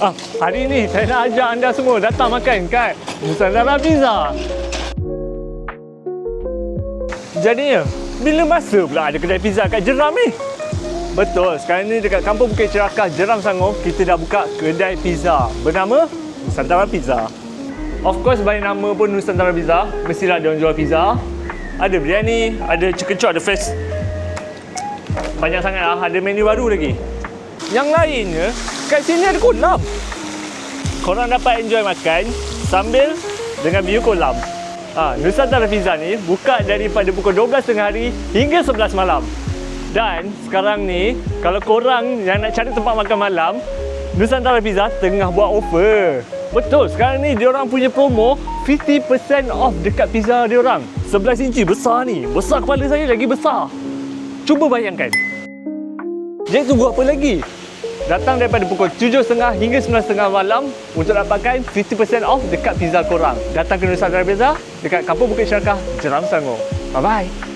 Hari ni saya nak ajak anda semua datang makan kat Nusantara Pizza. Jadinya, bila masa pula ada kedai pizza kat Jeram ni? Betul, sekarang ni dekat Kampung Bukit Cerakah, Jeram Selangor, kita dah buka kedai pizza bernama Nusantara Pizza. Of course, by nama pun Nusantara Pizza, mestilah dia orang jual pizza. Ada biryani, ada chicken chop, ada fresh. Banyak sangat lah, ada menu baru lagi. Yang lainnya, kat sini ada kolam. Korang dapat enjoy makan sambil dengan view kolam. Nusantara Pizza ni buka daripada pukul 12 tengah hari hingga 11 malam. Dan sekarang ni, kalau korang yang nak cari tempat makan malam, Nusantara Pizza tengah buat offer. Betul, sekarang ni diorang punya promo 50% off dekat pizza diorang. 11 inci besar ni, besar kepala saya lagi besar. Cuba bayangkan. Jadi tunggu apa lagi? Datang daripada pukul 7.30 hingga 9.30 malam untuk dapatkan 50% off dekat pizza korang. Datang ke Nusantara Pizza dekat Kampung Bukit Cerakah, Jeram Selangor. Bye-bye.